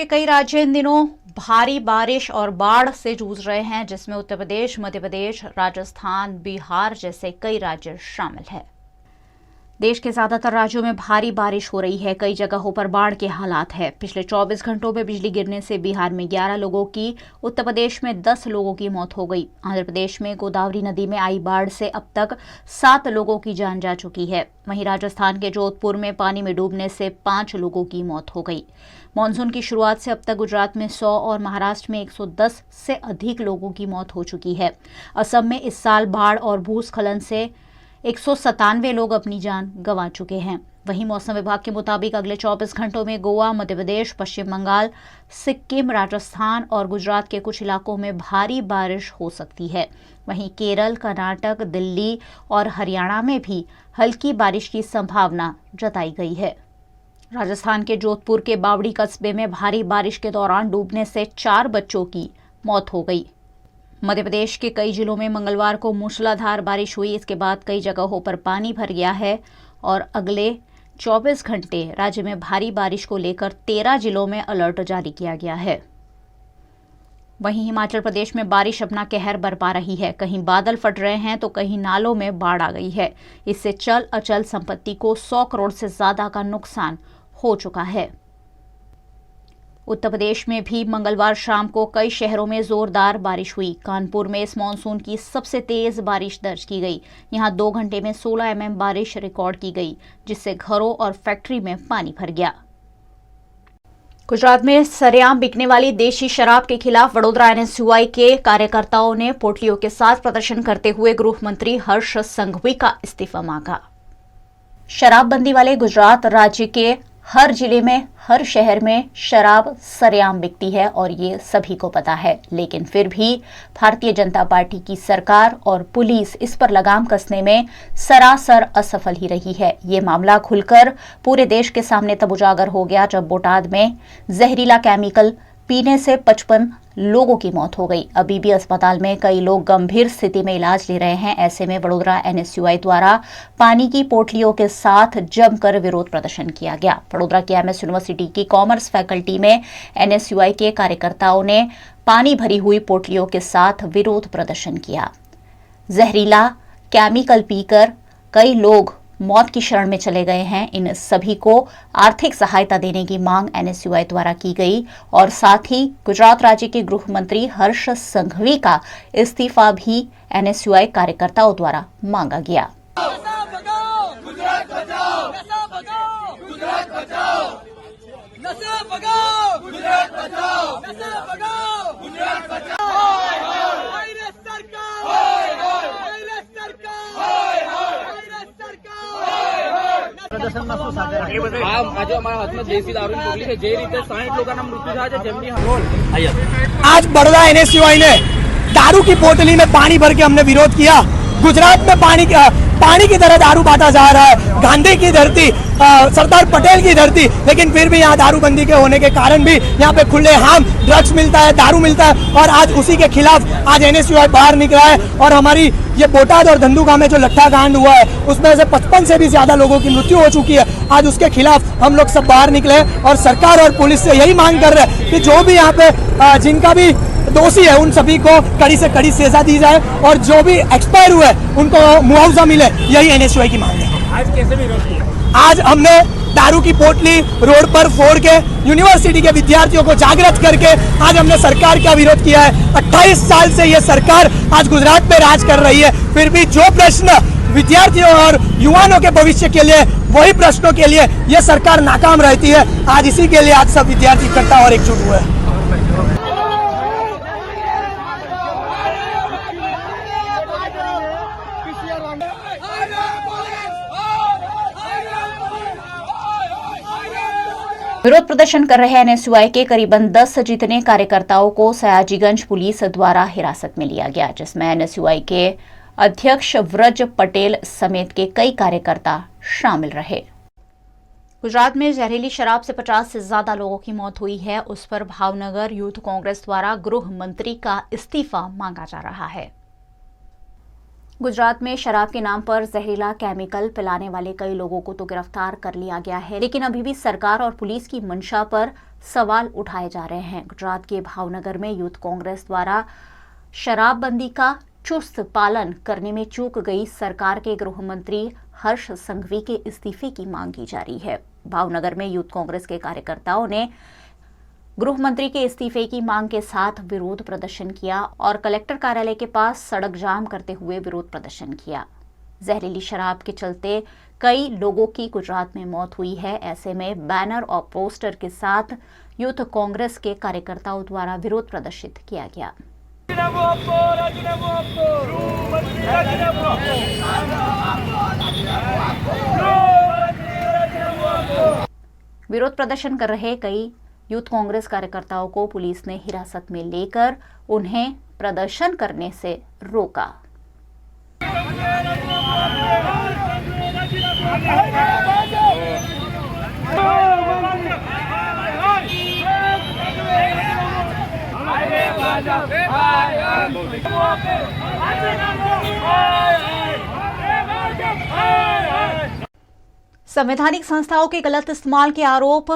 के कई राज्य इन दिनों भारी बारिश और बाढ़ से जूझ रहे हैं, जिसमें उत्तर प्रदेश, मध्य प्रदेश, राजस्थान, बिहार जैसे कई राज्य शामिल हैं। देश के ज्यादातर राज्यों में भारी बारिश हो रही है। कई जगहों पर बाढ़ के हालात है। पिछले 24 घंटों में बिजली गिरने से बिहार में 11 लोगों की, उत्तर प्रदेश में 10 लोगों की मौत हो गई। आंध्र प्रदेश में गोदावरी नदी में आई बाढ़ से अब तक 7 लोगों की जान जा चुकी है। वहीं राजस्थान के जोधपुर में पानी में डूबने से 5 लोगों की मौत हो गई। मानसून की शुरुआत से अब तक गुजरात में 100 और महाराष्ट्र में 110 से अधिक लोगों की मौत हो चुकी है। असम में इस साल बाढ़ और भूस्खलन से 197 लोग अपनी जान गंवा चुके हैं। वहीं मौसम विभाग के मुताबिक अगले 24 घंटों में गोवा, मध्य प्रदेश, पश्चिम बंगाल, सिक्किम, राजस्थान और गुजरात के कुछ इलाकों में भारी बारिश हो सकती है। वहीं केरल, कर्नाटक, दिल्ली और हरियाणा में भी हल्की बारिश की संभावना जताई गई है। राजस्थान के जोधपुर के बावड़ी कस्बे में भारी बारिश के दौरान डूबने से 4 बच्चों की मौत हो गई। मध्य प्रदेश के कई जिलों में मंगलवार को मूसलाधार बारिश हुई। इसके बाद कई जगहों पर पानी भर गया है और अगले 24 घंटे राज्य में भारी बारिश को लेकर 13 जिलों में अलर्ट जारी किया गया है। वहीं हिमाचल प्रदेश में बारिश अपना कहर बरपा रही है। कहीं बादल फट रहे हैं तो कहीं नालों में बाढ़ आ गई है। इससे चल अचल संपत्ति को 100 करोड़ से ज्यादा का नुकसान हो चुका है। उत्तर प्रदेश में भी मंगलवार शाम को कई शहरों में जोरदार बारिश हुई। कानपुर में इस मानसून की सबसे तेज बारिश दर्ज की गई। यहां 2 घंटे में 16 mm बारिश रिकॉर्ड की गई, जिससे घरों और फैक्ट्री में पानी भर गया। गुजरात में सरेआम बिकने वाली देशी शराब के खिलाफ वडोदरा एनएसयूआई के कार्यकर्ताओं ने पोटलियों के साथ प्रदर्शन करते हुए गृह मंत्री हर्ष संघवी का इस्तीफा मांगा। शराबबंदी वाले गुजरात राज्य के हर जिले में, हर शहर में शराब सरेआम बिकती है और ये सभी को पता है, लेकिन फिर भी भारतीय जनता पार्टी की सरकार और पुलिस इस पर लगाम कसने में सरासर असफल ही रही है। ये मामला खुलकर पूरे देश के सामने तब उजागर हो गया जब बोटाद में जहरीला केमिकल पीने से 55 लोगों की मौत हो गई। अभी भी अस्पताल में कई लोग गंभीर स्थिति में इलाज ले रहे हैं। ऐसे में वडोदरा एनएसयूआई द्वारा पानी की पोटलियों के साथ जमकर विरोध प्रदर्शन किया गया। वडोदरा की एमएस यूनिवर्सिटी की कॉमर्स फैकल्टी में एनएसयूआई के कार्यकर्ताओं ने पानी भरी हुई पोटलियों के साथ विरोध प्रदर्शन किया। जहरीला केमिकल पीकर कई लोग मौत की शरण में चले गए हैं। इन सभी को आर्थिक सहायता देने की मांग एनएसयूआई द्वारा की गई और साथ ही गुजरात राज्य के गृह मंत्री हर्ष संघवी का इस्तीफा भी एनएसयूआई कार्यकर्ताओं द्वारा मांगा गया। आज बड़ौदा एनएसयूआई ने दारू की पोटली में पानी भर के हमने विरोध किया। गुजरात में पानी की तरह दारू बांटा जा रहा है। गांधी की धरती, सरदार पटेल की धरती, लेकिन फिर भी यहाँ दारूबंदी के होने के कारण भी यहाँ पे खुलेआम ड्रग्स मिलता है, दारू मिलता है और आज उसी के खिलाफ आज एनएसयूआई बाहर निकला है। और हमारी ये बोटाद और धंधुका में जो लट्ठा कांड हुआ है उसमें से 55 से भी ज्यादा लोगों की मृत्यु हो चुकी है। आज उसके खिलाफ हम लोग सब बाहर निकले और सरकार और पुलिस से यही मांग कर रहे हैं कि जो भी यहाँ पे जिनका भी दोषी है उन सभी को कड़ी से कड़ी सजा दी जाए और जो भी एक्सपायर हुए उनको मुआवजा मिले। यही एनएसयूआई की मांग है। आज कैसे विरोध किया? आज हमने दारू की पोटली रोड पर फोड़ के यूनिवर्सिटी के विद्यार्थियों को जागृत करके आज हमने सरकार का विरोध किया है। 28 साल से ये सरकार आज गुजरात में राज कर रही है, फिर भी जो प्रश्न विद्यार्थियों और युवाओं के भविष्य के लिए, वही प्रश्नों के लिए ये सरकार नाकाम रहती है। आज इसी के लिए आज सब विद्यार्थी इकट्ठा और एकजुट हुए हैं। विरोध प्रदर्शन कर रहे एनएसयूआई के करीबन 10 जितने कार्यकर्ताओं को सयाजीगंज पुलिस द्वारा हिरासत में लिया गया, जिसमें एनएसयूआई के अध्यक्ष व्रज पटेल समेत के कई कार्यकर्ता शामिल रहे। गुजरात में जहरीली शराब से 50 से ज्यादा लोगों की मौत हुई है। उस पर भावनगर यूथ कांग्रेस द्वारा गृह मंत्री का इस्तीफा मांगा जा रहा है। गुजरात में शराब के नाम पर जहरीला केमिकल पिलाने वाले कई लोगों को तो गिरफ्तार कर लिया गया है, लेकिन अभी भी सरकार और पुलिस की मंशा पर सवाल उठाए जा रहे हैं। गुजरात के भावनगर में यूथ कांग्रेस द्वारा शराबबंदी का चुस्त पालन करने में चूक गई सरकार के गृह मंत्री हर्ष संघवी के इस्तीफे की मांग की जा रही है। भावनगर में यूथ कांग्रेस के कार्यकर्ताओं ने गृह मंत्री के इस्तीफे की मांग के साथ विरोध प्रदर्शन किया और कलेक्टर कार्यालय के पास सड़क जाम करते हुए विरोध प्रदर्शन किया। जहरीली शराब के चलते कई लोगों की गुजरात में मौत हुई है। ऐसे में बैनर और पोस्टर के साथ यूथ कांग्रेस के कार्यकर्ताओं द्वारा विरोध प्रदर्शित किया गया। विरोध प्रदर्शन कर रहे कई यूथ कांग्रेस कार्यकर्ताओं को पुलिस ने हिरासत में लेकर उन्हें प्रदर्शन करने से रोका। संवैधानिक संस्थाओं के गलत इस्तेमाल के आरोप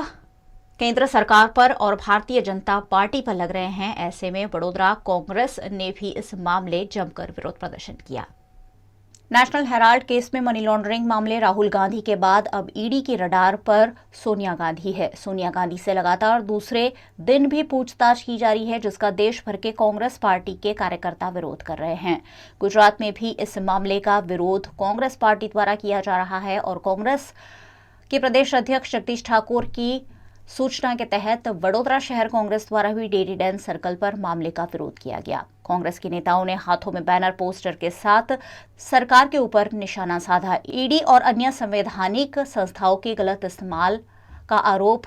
केंद्र सरकार पर और भारतीय जनता पार्टी पर लग रहे हैं। ऐसे में वडोदरा कांग्रेस ने भी इस मामले जमकर विरोध प्रदर्शन किया। नेशनल हेराल्ड केस में मनी लॉन्ड्रिंग मामले राहुल गांधी के बाद अब ईडी की रडार पर सोनिया गांधी है। सोनिया गांधी से लगातार दूसरे दिन भी पूछताछ की जा रही है, जिसका देश भर के कांग्रेस पार्टी के कार्यकर्ता विरोध कर रहे हैं। गुजरात में भी इस मामले का विरोध कांग्रेस पार्टी द्वारा किया जा रहा है और कांग्रेस के प्रदेश अध्यक्ष जगदीश ठाकुर की सूचना के तहत वडोदरा शहर कांग्रेस द्वारा भी डेरी डैन सर्कल पर मामले का विरोध किया गया। कांग्रेस के नेताओं ने हाथों में बैनर पोस्टर के साथ सरकार के ऊपर निशाना साधा। ईडी और अन्य संवैधानिक संस्थाओं के गलत इस्तेमाल का आरोप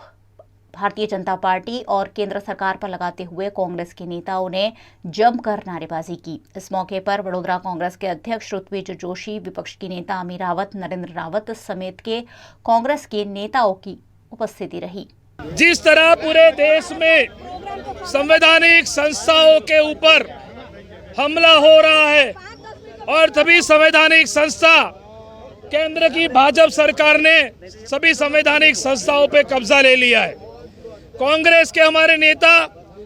भारतीय जनता पार्टी और केंद्र सरकार पर लगाते हुए कांग्रेस के नेताओं ने जमकर नारेबाजी की। इस मौके पर वडोदरा कांग्रेस के अध्यक्ष ऋत्विज जोशी, विपक्ष की नेता अमी रावत, नरेंद्र रावत समेत के कांग्रेस के नेताओं की उपस्थिति रही। जिस तरह पूरे देश में संवैधानिक संस्थाओं के ऊपर हमला हो रहा है और सभी संवैधानिक संस्था, केंद्र की भाजपा सरकार ने सभी संवैधानिक संस्थाओं पे कब्जा ले लिया है। कांग्रेस के हमारे नेता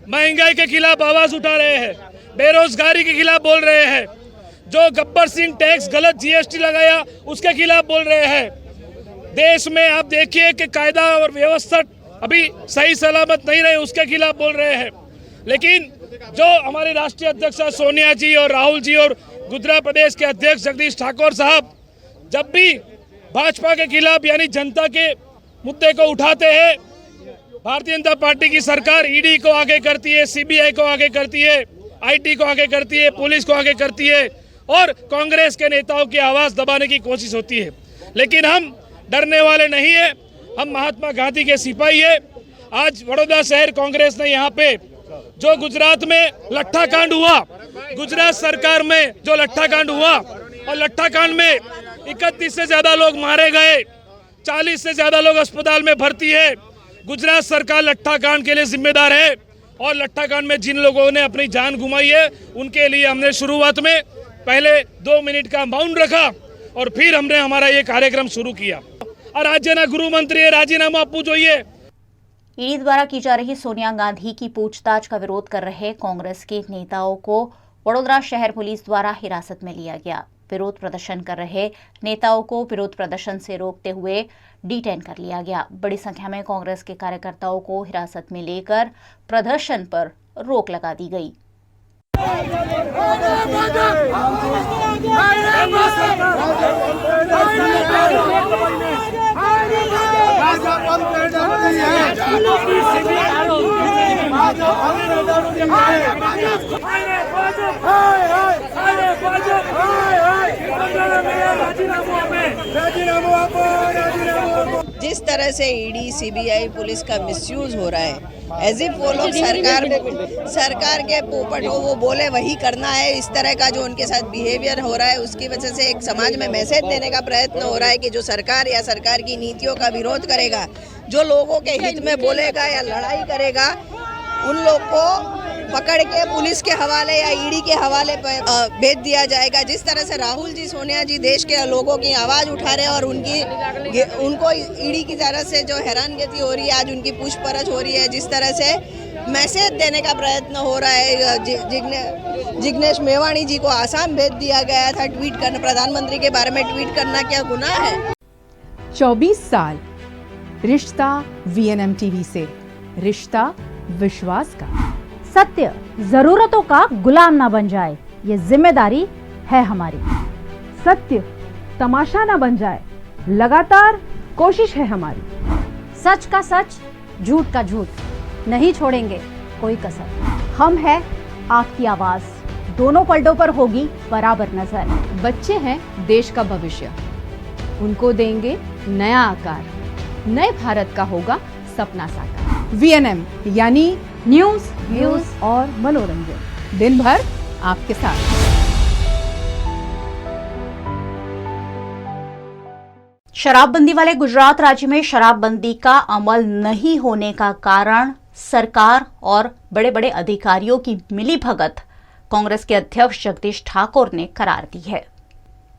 महंगाई के खिलाफ आवाज उठा रहे हैं, बेरोजगारी के खिलाफ बोल रहे हैं, जो गब्बर सिंह टैक्स गलत जीएसटी लगाया उसके खिलाफ बोल रहे हैं। देश में आप देखिए कि कायदा और व्यवस्था अभी सही सलामत नहीं रहे, उसके खिलाफ बोल रहे हैं। लेकिन जो हमारे राष्ट्रीय अध्यक्ष सोनिया जी और राहुल जी और गुजरात प्रदेश के अध्यक्ष जगदीश ठाकुर साहब जब भी भाजपा के खिलाफ यानी जनता के मुद्दे को उठाते हैं, भारतीय जनता पार्टी की सरकार ईडी को आगे करती है, सीबीआई को आगे करती है, आईटी को आगे करती है, पुलिस को आगे करती है और कांग्रेस के नेताओं की आवाज दबाने की कोशिश होती है। लेकिन हम डरने वाले नहीं है, हम महात्मा गांधी के सिपाही है। आज वडोदरा शहर कांग्रेस ने यहाँ पे जो गुजरात में लट्ठा कांड हुआ, गुजरात सरकार में जो लट्ठा कांड हुआ और लट्ठा कांड में 31 से ज्यादा लोग मारे गए, 40 से ज्यादा लोग अस्पताल में भर्ती है। गुजरात सरकार लट्ठा कांड के लिए जिम्मेदार है और लट्ठा कांड में जिन लोगों ने अपनी जान गुमाई है उनके लिए हमने शुरुआत में पहले 2 मिनट का मौन रखा और फिर हमने हमारा ये कार्यक्रम शुरू किया। और राज्यना गृह मंत्री राजीनामा आपવું જોઈએ। ईडी द्वारा की जा रही सोनिया गांधी की पूछताछ का विरोध कर रहे कांग्रेस के नेताओं को वडोदरा शहर पुलिस द्वारा हिरासत में लिया गया। विरोध प्रदर्शन कर रहे नेताओं को विरोध प्रदर्शन से रोकते हुए डिटेन कर लिया गया। बड़ी संख्या में कांग्रेस के कार्यकर्ताओं को हिरासत में लेकर प्रदर्शन पर रोक लगा दी गई। जिस तरह से ईडी सीबीआई पुलिस का मिसयूज हो रहा है, एज इफ वो लोग सरकार के पोपट हो, वो बोले वही करना है, इस तरह का जो उनके साथ बिहेवियर हो रहा है, उसकी वजह से एक समाज में मैसेज देने का प्रयत्न हो रहा है कि जो सरकार या सरकार की नीतियों का विरोध करेगा, जो लोगों के हित में बोलेगा या लड़ाई करेगा, उन लोग को पकड़ के पुलिस के हवाले या ईडी के हवाले पर भेज दिया जाएगा। जिस तरह से राहुल जी, सोनिया जी देश के लोगों की आवाज उठा रहे हैं और उनको ईडी की तरफ से जो हैरानगति हो रही है, आज उनकी पूछपरछ हो रही है, जिस तरह से मैसेज देने का प्रयत्न हो रहा है। जिग्नेश मेवाणी जी को आसाम भेज दिया गया था ट्वीट करना, प्रधानमंत्री के बारे में ट्वीट करना क्या गुनाह है? 24 साल रिश्ता VNM टीवी से, रिश्ता विश्वास का। सत्य जरूरतों का गुलाम ना बन जाए, ये जिम्मेदारी है हमारी। सत्य तमाशा ना बन जाए, लगातार कोशिश है हमारी। सच का सच, झूठ का झूठ, नहीं छोड़ेंगे कोई कसर। हम है आपकी आवाज, दोनों पलटों पर होगी बराबर नजर। बच्चे हैं देश का भविष्य, उनको देंगे नया आकार, नए भारत का होगा सपना साकार। VNM यानी न्यूज, व्यूज और मनोरंजन, दिन भर आपके साथ। शराबबंदी वाले गुजरात राज्य में शराबबंदी का अमल नहीं होने का कारण सरकार और बड़े बड़े अधिकारियों की मिलीभगत कांग्रेस के अध्यक्ष जगदीश ठाकुर ने करार दी है।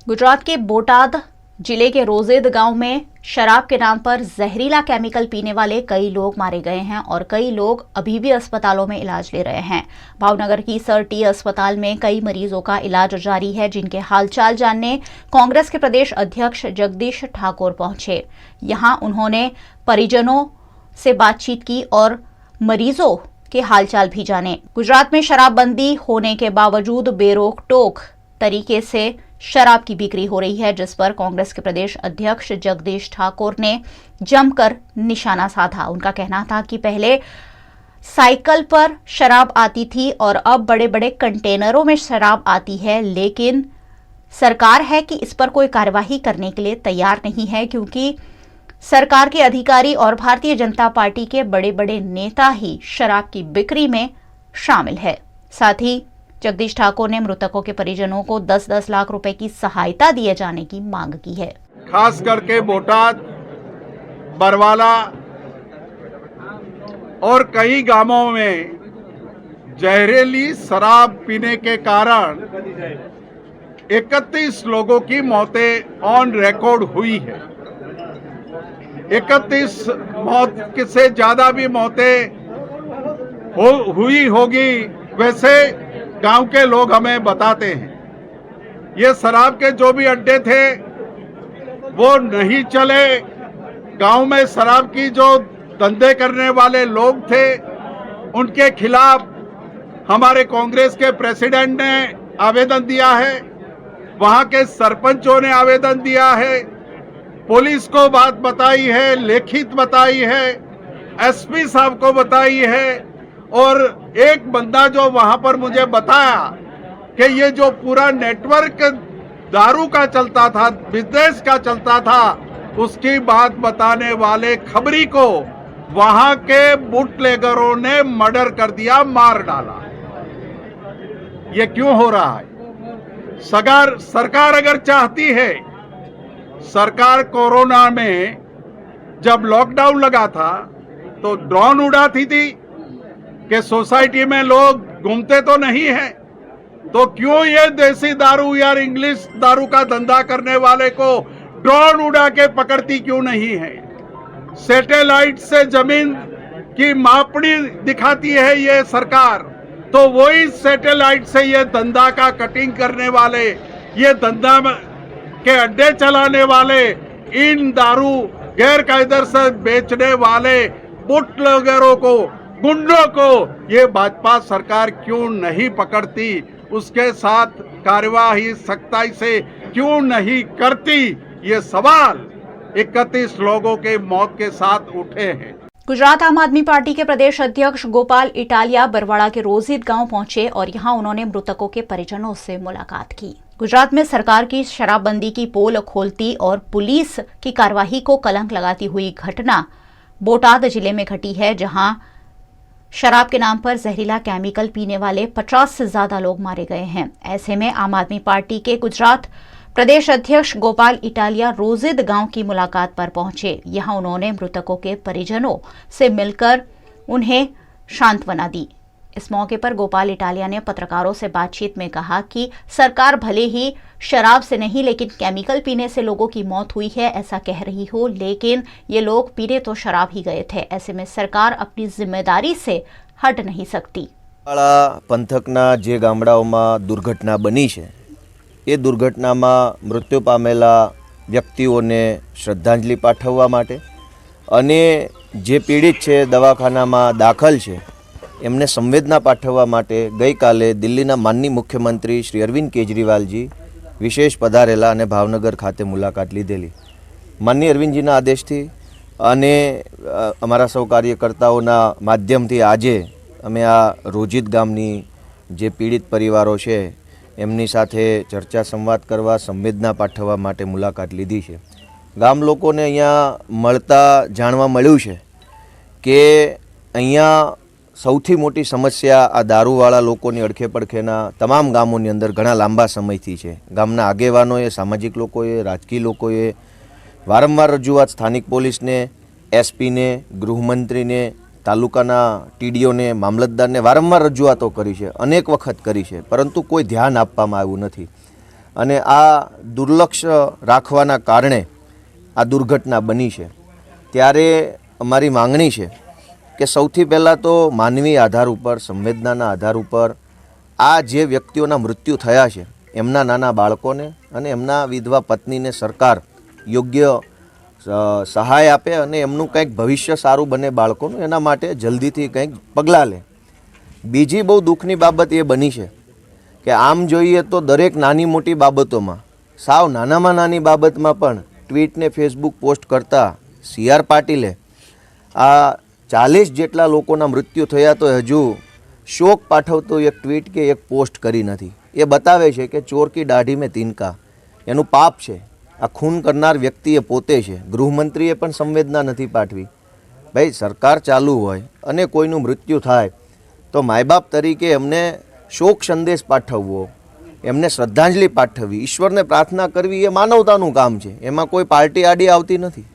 गुजरात के बोटाद जिले के रोजेद गांव में शराब के नाम पर जहरीला केमिकल पीने वाले कई लोग मारे गए हैं और कई लोग अभी भी अस्पतालों में इलाज ले रहे हैं। भावनगर की सर टी अस्पताल में कई मरीजों का इलाज जारी है, जिनके हालचाल जानने कांग्रेस के प्रदेश अध्यक्ष जगदीश ठाकुर पहुंचे। यहां उन्होंने परिजनों से बातचीत की और मरीजों के हालचाल भी जाने। गुजरात में शराबबंदी होने के बावजूद बेरोक टोक तरीके से शराब की बिक्री हो रही है, जिस पर कांग्रेस के प्रदेश अध्यक्ष जगदीश ठाकुर ने जमकर निशाना साधा। उनका कहना था कि पहले साइकिल पर शराब आती थी और अब बड़े बड़े कंटेनरों में शराब आती है, लेकिन सरकार है कि इस पर कोई कार्यवाही करने के लिए तैयार नहीं है, क्योंकि सरकार के अधिकारी और भारतीय जनता पार्टी के बड़े बड़े नेता ही शराब की बिक्री में शामिल है। साथ ही जगदीश ठाकुर ने मृतकों के परिजनों को 10-10 लाख रुपए की सहायता दिए जाने की मांग की है। खास करके बोटाद, बरवाला और कई गांवों में जहरीली शराब पीने के कारण 31 लोगों की मौतें ऑन रिकॉर्ड हुई है। 31 मौत से ज्यादा भी मौतें हुई होगी, वैसे गांव के लोग हमें बताते हैं। ये शराब के जो भी अड्डे थे वो नहीं चले। गांव में शराब की जो धंधे करने वाले लोग थे उनके खिलाफ हमारे कांग्रेस के प्रेसिडेंट ने आवेदन दिया है, वहां के सरपंचों ने आवेदन दिया है, पुलिस को बात बताई है, लिखित बताई है, एसपी साहब को बताई है। और एक बंदा जो वहां पर मुझे बताया कि ये जो पूरा नेटवर्क दारू का चलता था, बिजनेस का चलता था, उसकी बात बताने वाले खबरी को वहां के बुटलेगरों ने मर्डर कर दिया, मार डाला। ये क्यों हो रहा है? सरकार अगर चाहती है, सरकार कोरोना में जब लॉकडाउन लगा था तो ड्रोन उड़ाती थी कि सोसाइटी में लोग घूमते तो नहीं हैं, तो क्यों ये देसी दारू या इंग्लिश दारू का धंधा करने वाले को ड्रोन उड़ा के पकड़ती क्यों नहीं है? सैटेलाइट से जमीन की मापनी दिखाती है ये सरकार, तो वही सैटेलाइट से ये धंधा का कटिंग करने वाले, ये धंधा के अड्डे चलाने वाले, इन दारू गैर कायदे से बेचने वाले बुटलेगरों को, गुंडों को ये भाजपा सरकार क्यों नहीं पकड़ती? उसके साथ कार्यवाही सख्ताई से क्यों नहीं करती? ये सवाल 31 लोगों के मौत के साथ उठे हैं। गुजरात आम आदमी पार्टी के प्रदेश अध्यक्ष गोपाल इटालिया बरवाड़ा के रोजिद गांव पहुंचे और यहां उन्होंने मृतकों के परिजनों से मुलाकात की। गुजरात में सरकार की शराबबंदी की पोल खोलती और पुलिस की कार्यवाही को कलंक लगाती हुई घटना बोटाद जिले में घटी है, जहां शराब के नाम पर जहरीला केमिकल पीने वाले 50 से ज्यादा लोग मारे गए हैं। ऐसे में आम आदमी पार्टी के गुजरात प्रदेश अध्यक्ष गोपाल इटालिया रोजिद गांव की मुलाकात पर पहुंचे। यहां उन्होंने मृतकों के परिजनों से मिलकर उन्हें सांत्वना दी। इस मौके पर गोपाल इटालिया ने पत्रकारों से बातचीत में कहा कि सरकार भले ही शराब से नहीं लेकिन केमिकल पीने से लोगों की मौत हुई है ऐसा कह रही हो, लेकिन ये लोग पीने तो शराब ही गए थे। ऐसे में सरकार अपनी जिम्मेदारी से हट नहीं सकती। पंथकना जे गामडाओमां दुर्घटना बनी है ए दुर्घटनामां मृत्यु पामेला व्यक्तिओने श्रद्धांजलि पाठववा माटे अने जे पीड़ित छे दवाखानामां दाखल छे एमने संवेदना पाठववा माटे गई काले दिल्लीना माननीय मुख्यमंत्री श्री अरविंद केजरीवालजी विशेष पधारेला अने भावनगर खाते मुलाकात लीधेली। माननीय अरविंदजीना आदेशथी अने अमारा सौ कार्यकर्ताओना माध्यमथी आजे अमे आ रोजित गामनी जे पीड़ित परिवारों छे एमनी साथे चर्चा संवाद करवा संवेदना पाठववा माटे मुलाकात लीधी छे। गाम लोकोने अहींया मळता जाणवा मळ्युं छे के अहींया सौथी मोटी समस्या आ दारूवाळा लोकोनी अडखे પડખેના તમામ ગામોની અંદર ઘણા લાંબા સમયથી છે। ગામના આગેવાનોએ, સામાજિક લોકોએ, રાજકીય લોકોએ વારંવાર રજૂઆત સ્થાનિક પોલીસને, એસપીને, ગૃહમંત્રીને, તાલુકાના ટીડીઓને, મામલતદારને વારંવાર રજૂઆતો કરી છે, અનેક વખત કરી છે, પરંતુ કોઈ ધ્યાન આપવામાં આવ્યું નથી અને આ દુર્લક્ષ રાખવાના કારણે આ દુર્ઘટના બની છે। ત્યારે અમારી માંગણી છે કે સૌથી પહેલાં તો માનવી આધાર ઉપર, સંવેદનાના આધાર ઉપર આ જે વ્યક્તિઓના મૃત્યુ થયા છે એમના નાના બાળકોને અને એમના વિધવા પત્નીને સરકાર યોગ્ય સહાય આપે અને એમનું કંઈક ભવિષ્ય સારું બને બાળકોનું, એના માટે જલ્દીથી કંઈક પગલાં લે। બીજી બહુ દુઃખની બાબત એ બની છે કે આમ જોઈએ તો દરેક નાની મોટી બાબતોમાં, સાવ નાનામાં નાની બાબતમાં પણ ટ્વીટને ફેસબુક પોસ્ટ કરતા CR પાટીલે આ 40 જેટલા લોકોના મૃત્યુ થયા તો હજુ શોક પાઠવતો એક ટ્વીટ કે એક પોસ્ટ કરી નથી। એ બતાવે છે કે ચોર કી દાઢી में तिनका એનું પાપ છે। આ ખૂન કરનાર વ્યક્તિએ પોતે છે। ગૃહમંત્રીએ પણ સંવેદના નથી પાઠવી। ભાઈ, સરકાર ચાલુ હોય અને કોઈનું મૃત્યુ થાય તો માયબાપ તરીકે એમને શોક સંદેશ પાઠવવો, એમને શ્રદ્ધાંજલિ પાઠવવી, ઈશ્વરને પ્રાર્થના કરવી એ માનવતાનું કામ છે। એમાં કોઈ પાર્ટી આડી આવતી નથી।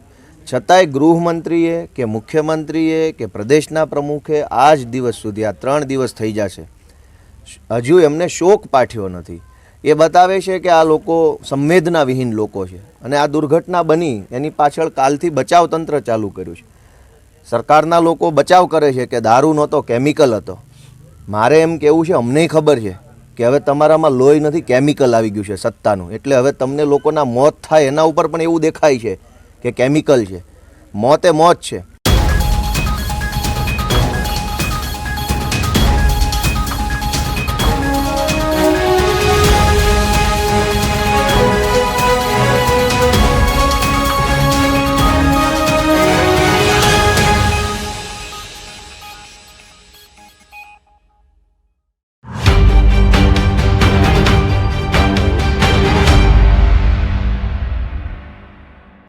છતાંય ગૃહમંત્રીએ કે મુખ્યમંત્રીએ કે પ્રદેશના પ્રમુખે આજ દિવસ સુધી, આ 3 દિવસ થઈ જશે, હજુ એમને શોક પાઠવ્યો નથી। એ બતાવે છે કે આ લોકો સંવેદનાવિહીન લોકો છે અને આ દુર્ઘટના બની એની પાછળ કાલથી બચાવ તંત્ર ચાલુ કર્યું છે। સરકારના લોકો બચાવ કરે છે કે દારૂ નહોતો, કેમિકલ હતો। મારે એમ કહેવું છે, અમનેય ખબર છે કે હવે તમારામાં લોહી નથી, કેમિકલ આવી ગયું છે સત્તાનું, એટલે હવે તમને લોકોના મોત થાય એના ઉપર પણ એવું દેખાય છે કે કેમિકલ છે। મોત એ મોત છે।